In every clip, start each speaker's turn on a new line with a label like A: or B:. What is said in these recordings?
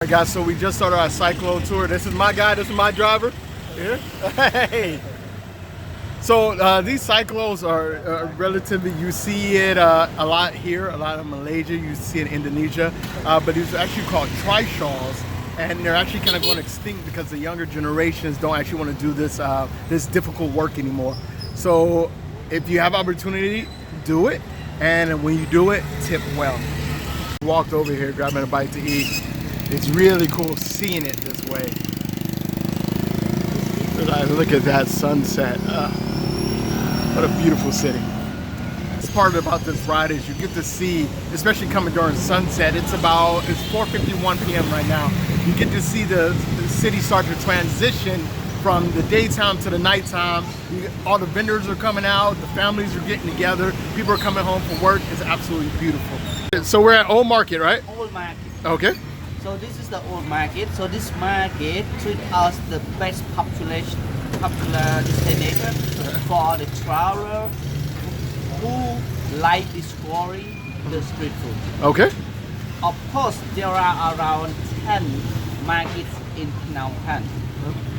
A: Alright guys, so we just started our Cyclo tour. This is my guy, this is my driver. Here. Hey. So these Cyclos are relatively, you see it a lot here, a lot in Malaysia, you see it in Indonesia, but these are actually called trishaws, and they're actually kind of going extinct because the younger generations don't actually want to do this this difficult work anymore. So if you have opportunity, do it, and when you do it, tip well. Walked over here grabbing a bite to eat. It's really cool seeing it this way. Look at that sunset. What a beautiful city. This part about this ride is you get to see, especially coming during sunset, it's 4:51 p.m. right now. You get to see the city start to transition from the daytime to the nighttime. All the vendors are coming out, the families are getting together, people are coming home from work. It's absolutely beautiful. So we're at Old Market, right?
B: Old Market.
A: Okay.
B: So this is the old market. So this market treats us the best popular destination for the traveler who like discovering the street food.
A: Okay.
B: Of course, there are around 10 markets in Phnom Penh.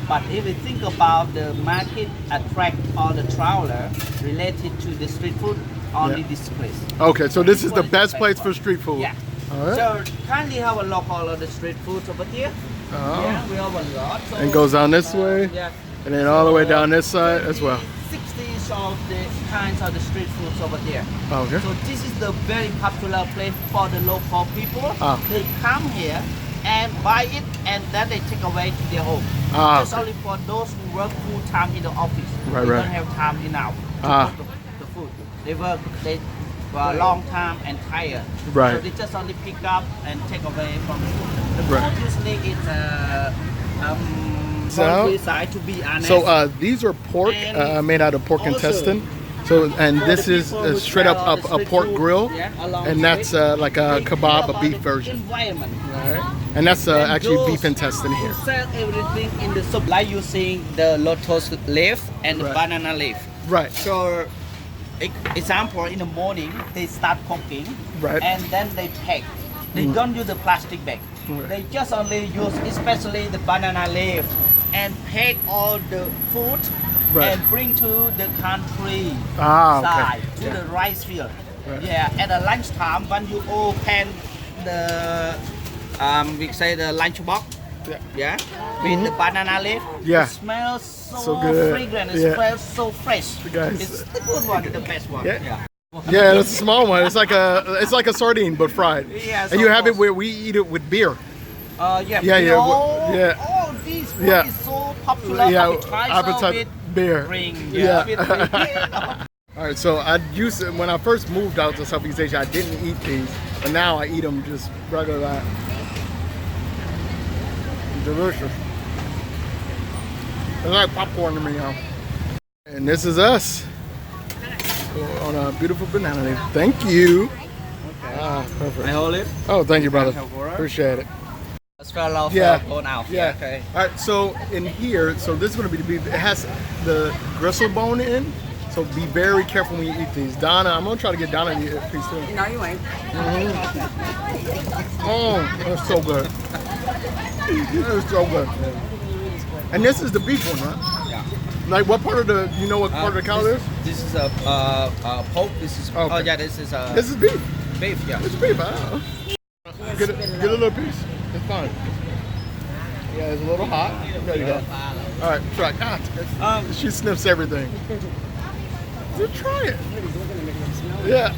B: But if we think about the market attract all the traveler related to the street food, only this place.
A: Okay, so this is the best place for street food.
B: Yeah.
A: Right.
B: So currently have a local of the street foods over here. Yeah, we have a lot. So,
A: and goes down this way,
B: yeah.
A: And then all the way down this side as well.
B: 60 of the kinds of the street foods over there.
A: Okay.
B: So this is the very popular place for the local people. They come here and buy it, and then they take away to their home. It's only for those who work full time in the office. They don't have time enough to cook the food. They work for a long time and tired.
A: Right.
B: So they just only pick up and take away from the food. The food usually is side to be honest.
A: So these are pork made out of pork intestine. So and this is straight up a pork grill, and that's like a kebab, a beef version.
B: Environment.
A: Right. And that's actually beef intestine here.
B: Sell everything in the soup, like using the lotus leaf and the banana leaf.
A: Right.
B: So, example, in the morning they start cooking, and then they pack. They don't use the plastic bag. They just only use, especially the banana leaf, and pack all the food and bring to the country side to the rice field. Yeah. At the lunchtime, when you open the we say the lunch box. With the banana leaf. It smells so good. Fragrant. It smells so fresh. It's the good one, the best one. Yeah,
A: it's a small one. It's like a sardine but fried. Yeah, and you have it where we eat it with beer.
B: All these food is so popular. Appetizer with
A: beer.
B: With
A: All right, so when I first moved out to Southeast Asia, I didn't eat these, but now I eat them just regular. Delicious. It's like popcorn to me now. And this is us on a beautiful banana leaf. Thank you. Okay. Perfect.
B: I hold it.
A: Oh, thank you, brother. Appreciate it.
B: Going out.
A: Yeah. Okay. All right. So in here, so this is going to be the beef. It has the gristle bone in. So be very careful when you eat these. Donna, I'm going to try to get Donna to eat a piece too.
C: No, you ain't.
A: Oh, that's so good. That is so good. And this is the beef one, right?
B: Yeah.
A: Like what part of the, you know what part of the cow is?
B: This is a pork. This is, this is
A: beef.
B: Beef, yeah.
A: It's beef, I don't know. Get a little piece. It's fine. Yeah, it's a little hot. There you go. All right, try. She sniffs everything. Just try it. Yeah.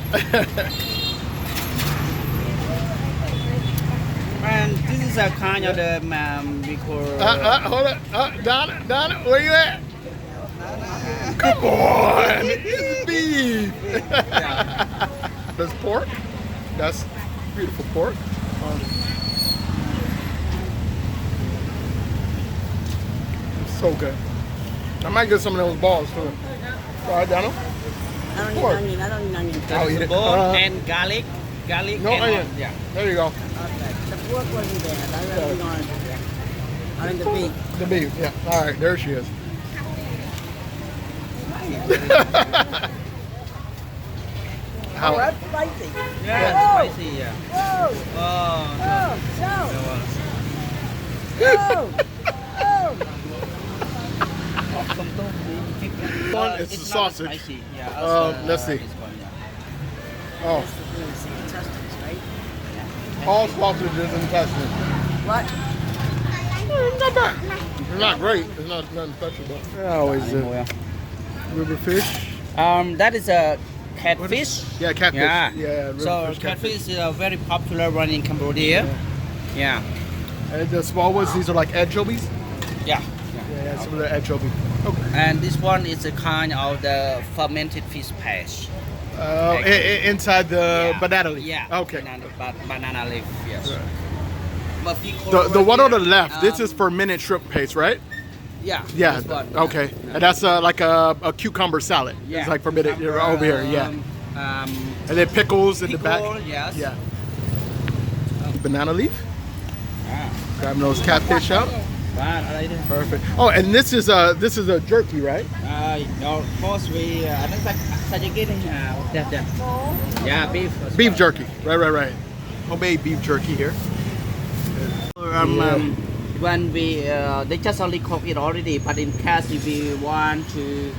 B: And this is a kind of the because.
A: Hold on. Donna, where you at? Come on. It's beef. That's pork. That's beautiful pork. It's so good. I might get some of those balls too. All right, Donna?
C: I don't need onion.
A: I'll eat it.
B: Bone and garlic.
A: No
B: and
A: onion.
B: Yeah.
A: There you go.
C: Okay. The pork wasn't there. I mean the beef.
A: The beef, yeah. All right, there she is.
C: Oh, that's spicy.
B: Yeah, it's spicy, yeah.
C: Whoa.
B: Oh,
C: Oh, so.
A: One, it's the
B: not
A: sausage.
B: spicy. Yeah,
A: Let's see.
B: this one, yeah.
A: Oh,
C: It's the intestines, right?
A: all sausage is intestine.
C: What?
A: It's not bad. It's not great. It's not nothing special, but yeah, always river fish.
B: That is a catfish.
A: Yeah, catfish.
B: Yeah.
A: Yeah, river
B: So
A: fish,
B: catfish is a very popular one in Cambodia. Yeah.
A: And the small ones, these are like anchovies.
B: Yeah.
A: Yeah, some of the anchovy. Okay.
B: And this one is a kind of the fermented fish paste.
A: Inside the
B: Yeah.
A: banana leaf.
B: Yeah.
A: Okay.
B: Banana leaf. Yes.
A: Right.
B: But we call
A: The
B: over
A: one on the
B: here,
A: left, this is fermented shrimp paste, right?
B: Yeah.
A: Yeah.
B: This one.
A: Okay. And that's like a cucumber salad.
B: Yeah.
A: It's like fermented
B: Cucumber,
A: over here. Yeah. And then pickles in the back.
B: pickle, yes.
A: Yeah. Banana leaf.
B: Ah.
A: Grabbing those catfish out.
B: Right.
A: Perfect. Oh, and this is a jerky, right?
B: No, of course we. Yeah, beef.
A: Beef jerky. Right. Homemade beef jerky here.
B: When we they just only cook it already, but in case if we want to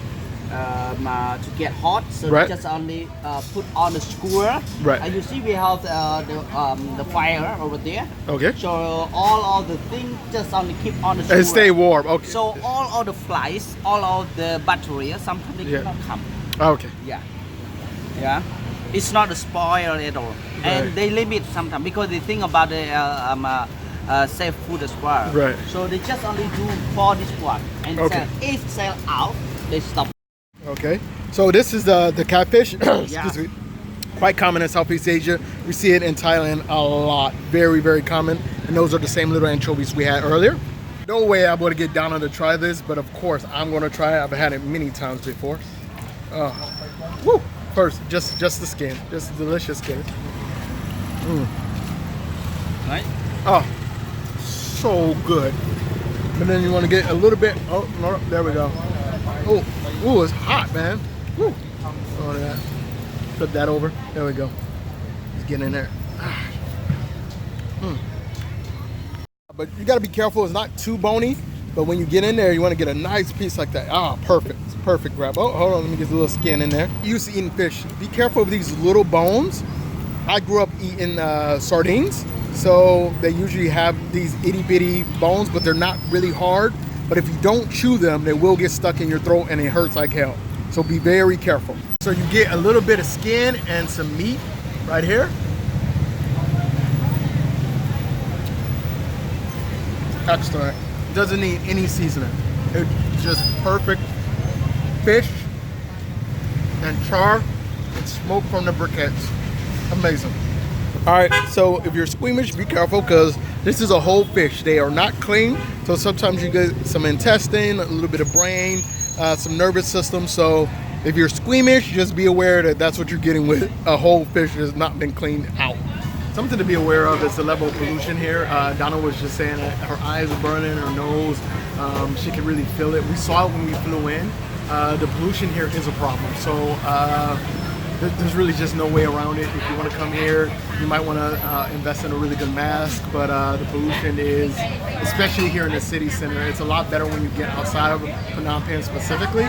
B: get hot, so
A: Right.
B: we just only put on the skewer.
A: Right.
B: And you see we have the fire over there.
A: Okay.
B: So all of the things just only keep on the skewer.
A: And stay warm. Okay.
B: So all of the flies, all of the bacteria, sometimes they
A: Yeah.
B: cannot come.
A: Okay.
B: Yeah. It's not a spoil at all.
A: Right.
B: And they limit sometimes because they think about the safe food as well.
A: Right.
B: So they just only do for this one. And
A: Okay.
B: if sell out, they stop.
A: Okay. So this is the catfish. Excuse me. Quite common in Southeast Asia. We see it in Thailand a lot. Very common. And those are the same little anchovies we had earlier. No way I'm going to get down on to try this, but of course I'm going to try it. I've had it many times before. Woo! First, just the skin, just delicious skin.
B: Right?
A: Oh, so good. But then you want to get a little bit. Oh, no, there we go. Oh, it's hot, man. Woo! Oh, that. Flip that over. There we go. Let's get in there. But you got to be careful. It's not too bony. But when you get in there, you want to get a nice piece like that. Ah, perfect. It's perfect grab. Oh, hold on. Let me get a little skin in there. Used to eating fish. Be careful of these little bones. I grew up eating sardines. So they usually have these itty bitty bones, but they're not really hard. But if you don't chew them, they will get stuck in your throat and it hurts like hell. So be very careful. So you get a little bit of skin and some meat right here. Excellent. Doesn't need any seasoning. It's just perfect fish and char and smoke from the briquettes. Amazing. All right, so if you're squeamish, be careful because this is a whole fish. They are not clean, so sometimes you get some intestine, a little bit of brain, some nervous system. So if you're squeamish, just be aware that that's what you're getting with a whole fish that has not been cleaned out. Something to be aware of is the level of pollution here. Donna was just saying that her eyes are burning, her nose, she can really feel it. We saw it when we flew in. The pollution here is a problem. So there's really just no way around it. If you want to come here, you might want to invest in a really good mask, but the pollution is, especially here in the city center, it's a lot better when you get outside of Phnom Penh specifically.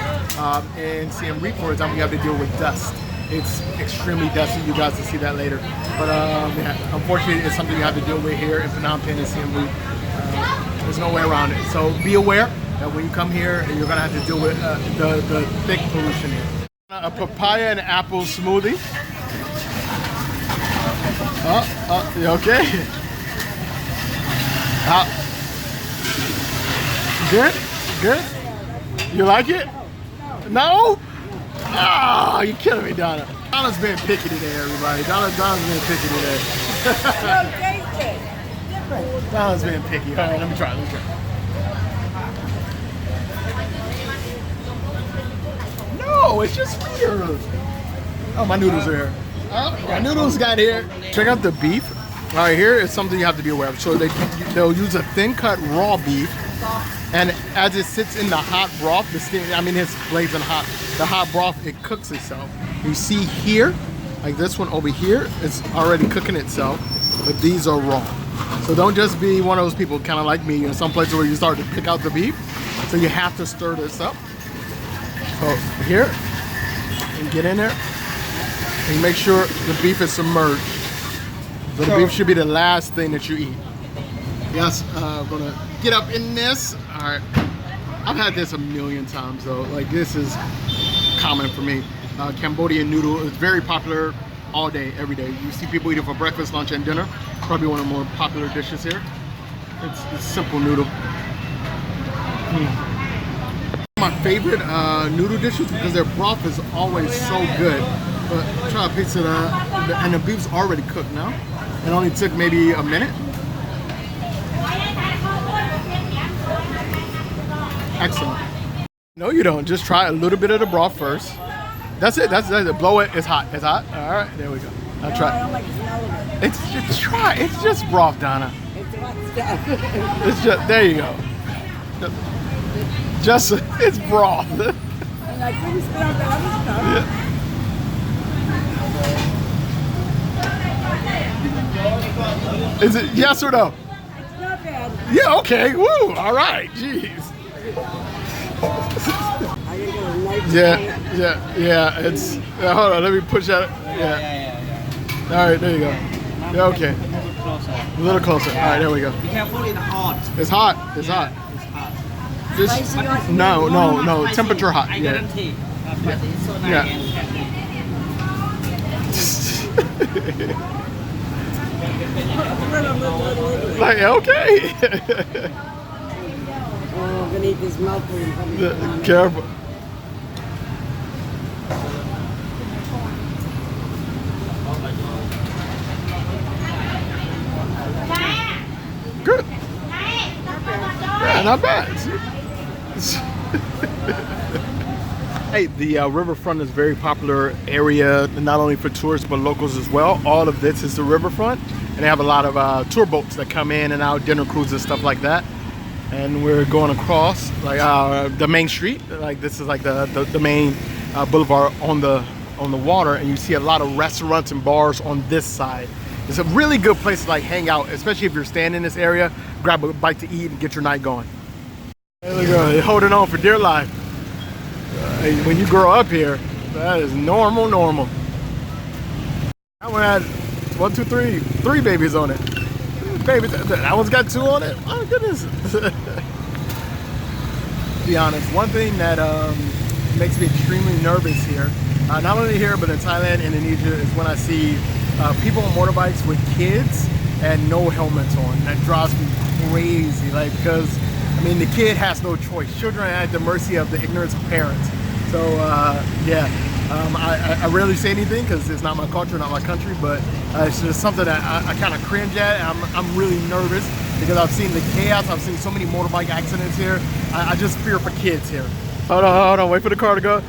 A: In Siem Reap, for example, you have to deal with dust. It's extremely dusty. You guys will see that later. But yeah, unfortunately, it's something you have to deal with here in Phnom Penh and Siem Reap. There's no way around it. So be aware that when you come here, you're going to have to deal with the thick pollution here. A papaya and apple smoothie. You okay? Good? You like it? No? Ah, you're killing me, Donna. Donna's been picky today, everybody. Donna's been picky today. Donna's been picky. All right, let me try. No, it's just weird. Oh, my noodles are here. My noodles got here. Check out the beef. All right, here is something you have to be aware of. So they'll use a thin cut raw beef, and as it sits in the hot broth, it's blazing hot. The hot broth, it cooks itself. You see here, like this one over here, it's already cooking itself, but these are raw. So don't just be one of those people kind of like me in some places where you start to pick out the beef. So you have to stir this up. So here, and get in there, and make sure the beef is submerged. So the beef should be the last thing that you eat. Yes, I'm gonna get up in this. All right, I've had this a million times though. Like this is common for me. Cambodian noodle is very popular all day, every day. You see people eat it for breakfast, lunch, and dinner. Probably one of the more popular dishes here. It's simple noodle. My favorite noodle dishes because their broth is always so good. But try a piece of that, and the beef's already cooked now. It only took maybe a minute. Excellent. No, you don't. Just try a little bit of the broth first. That's it. That's it. Blow it. It's hot. It's hot. All right. There we go. I'll try.
C: I don't like the smell of it.
A: It's just try. It's just broth, Donna.
C: It's hot stuff.
A: It's just there. You go. Just it's broth.
C: And I couldn't spit out the other stuff.
A: Yeah. Is it yes or no?
C: It's not bad.
A: Yeah. Okay. Woo. All right. Jeez.
C: I didn't get a knife.
A: Yeah. It's hold on. Let me push that. Yeah. All right. There you go. Yeah, okay. A little closer. All right. There we go.
B: Be careful, it's hot.
A: It's hot. It's hot.
B: It's hot.
A: Just, no. Temperature hot.
B: I
A: Yeah.
B: guarantee. But it's so nice
A: Yeah.
B: and
A: Like okay.
C: Oh, I'm gonna eat this mouthful and probably
A: Careful. Good. Yeah, not bad. Hey, the riverfront is a very popular area, not only for tourists but locals as well. All of this is the riverfront, and they have a lot of tour boats that come in and out, dinner cruises, stuff like that. And we're going across like the main street. Like this is like the main boulevard on the water, and you see a lot of restaurants and bars on this side. It's a really good place to like hang out, especially if you're staying in this area. Grab a bite to eat and get your night going. There we go. They're holding on for dear life. When you grow up here, that is normal. That one had 1, 2, 3, 3 babies on it. Baby, that one's got 2 on it. Oh goodness. To be honest, one thing that makes me extremely nervous here, not only here but in Thailand, Indonesia, is when I see people on motorbikes with kids and no helmets on. That drives me crazy. Like, because I mean, the kid has no choice. Children are at the mercy of the ignorance of parents. So yeah, I rarely say anything because it's not my culture, not my country, but it's just something that I kind of cringe at. I'm really nervous because I've seen the chaos. I've seen so many motorbike accidents here. I just fear for kids here. Hold on, wait for the car to go.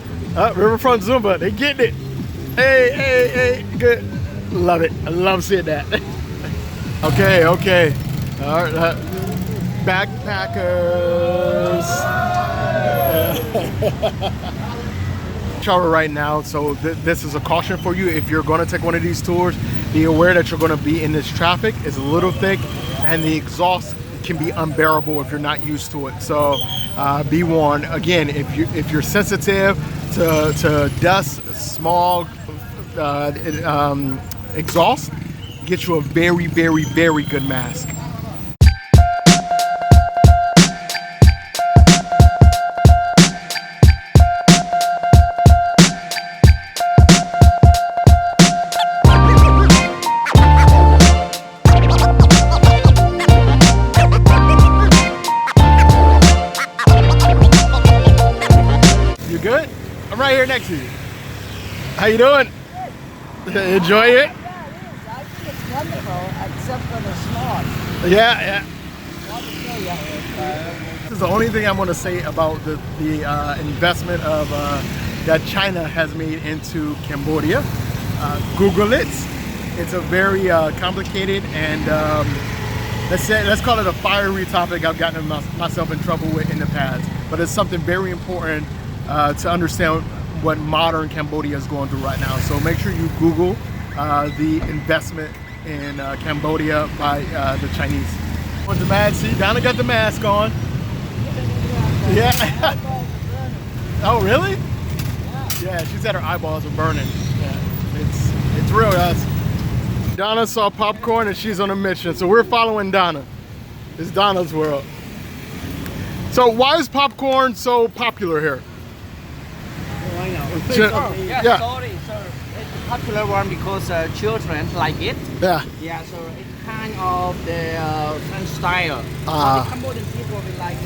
A: Riverfront Zumba, they getting it. Hey, good. Love it. I love seeing that. Okay. All right, backpackers. Travel right now, so this is a caution for you. If you're going to take one of these tours, be aware that you're going to be in this traffic. It's a little thick, and the exhaust can be unbearable if you're not used to it. So be warned. Again, if you're sensitive to dust, smog, exhaust, get you a very good mask. You good? I'm right here next to you. How you doing? Enjoy it?
C: Yeah, it is. I think it's wonderful, except for the smog.
A: Yeah.
C: I'll just tell you.
A: This is the only thing I'm going to say about the investment of that China has made into Cambodia. Google it. It's a very complicated and let's call it a fiery topic I've gotten myself in trouble with in the past. But it's something very important to understand what modern Cambodia is going through right now. So make sure you Google the investment in Cambodia by the Chinese. On the mask, see, Donna got the mask on. Yeah. Oh, really? Yeah, she said her eyeballs are burning. Yeah, it's real, guys. Donna saw popcorn and she's on a mission, so we're following Donna. It's Donna's world. So why is popcorn so popular here?
C: Oh, I know.
B: Yeah, sorry, sir. It's a popular one because children like it.
A: Yeah.
B: Yeah, so it's kind of the French style. The Cambodian people will like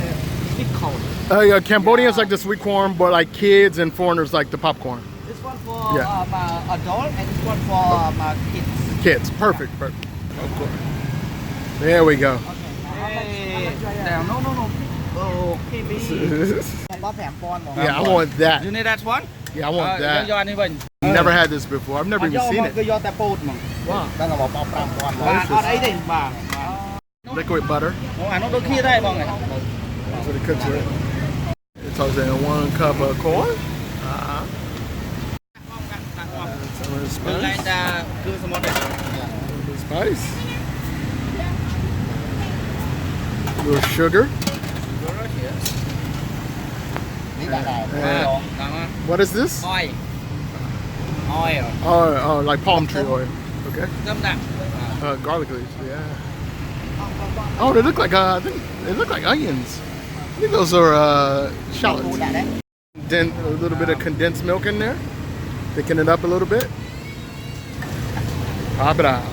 B: sweet corn.
A: Yeah, Cambodians like the sweet corn, but like kids and foreigners like the popcorn.
B: This one for adult and this one for kids.
A: Kids, perfect. Of course. There we go.
B: Hey, no. Okay,
A: Yeah, I want that.
B: You need that one?
A: Yeah, I want that. Never had this before. I've never even seen it. Wow. Liquid butter. That's what it cooks with. It talks in 1 cup of corn. Some of the spice. Spice. A little sugar. What is this?
B: Oil.
A: Oh, like palm tree oil. Okay. Garlic leaves. Yeah. Oh, they look like I think they look like onions. I think those are shallots. Then a little bit of condensed milk in there, thicken it up a little bit. Pop it out.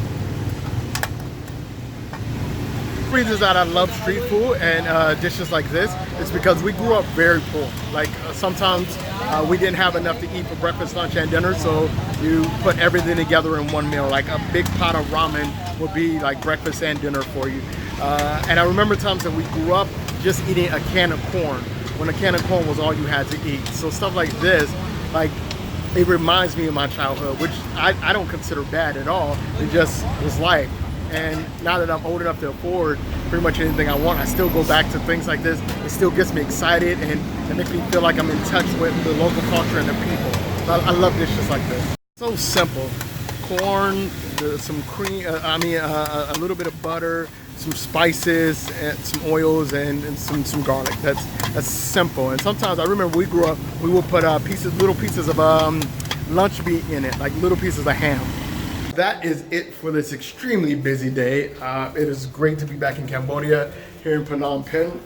A: The reasons that I love street food and dishes like this is because we grew up very poor. Like sometimes we didn't have enough to eat for breakfast, lunch, and dinner, so you put everything together in one meal. Like a big pot of ramen would be like breakfast and dinner for you. And I remember times that we grew up just eating a can of corn when a can of corn was all you had to eat. So stuff like this, like it reminds me of my childhood, which I don't consider bad at all. It just was life. And now that I'm old enough to afford pretty much anything I want, I still go back to things like this. It still gets me excited and it makes me feel like I'm in touch with the local culture and the people. I love dishes like this. So simple. Corn, some cream, a little bit of butter, some spices, and some oils, and some garlic. That's simple. And sometimes I remember we grew up, we would put little pieces of lunch meat in it, like little pieces of ham. That is it for this extremely busy day. It is great to be back in Cambodia, here in Phnom Penh.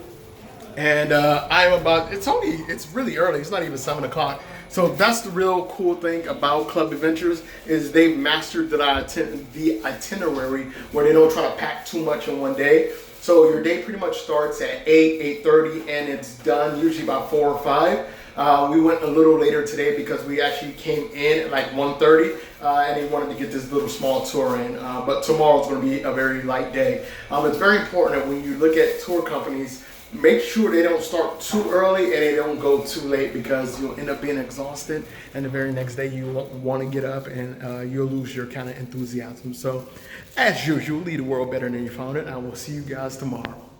A: And it's really early, it's not even 7 o'clock. So that's the real cool thing about Club Adventures is they've mastered the itinerary where they don't try to pack too much in one day. So your day pretty much starts at 8:30 and it's done usually about 4 or 5. We went a little later today because we actually came in at like 1:30 and they wanted to get this little small tour in. But tomorrow's going to be a very light day. It's very important that when you look at tour companies, make sure they don't start too early and they don't go too late because you'll end up being exhausted and the very next day you won't want to get up and you'll lose your kind of enthusiasm. So as usual, leave the world better than you found it. I will see you guys tomorrow.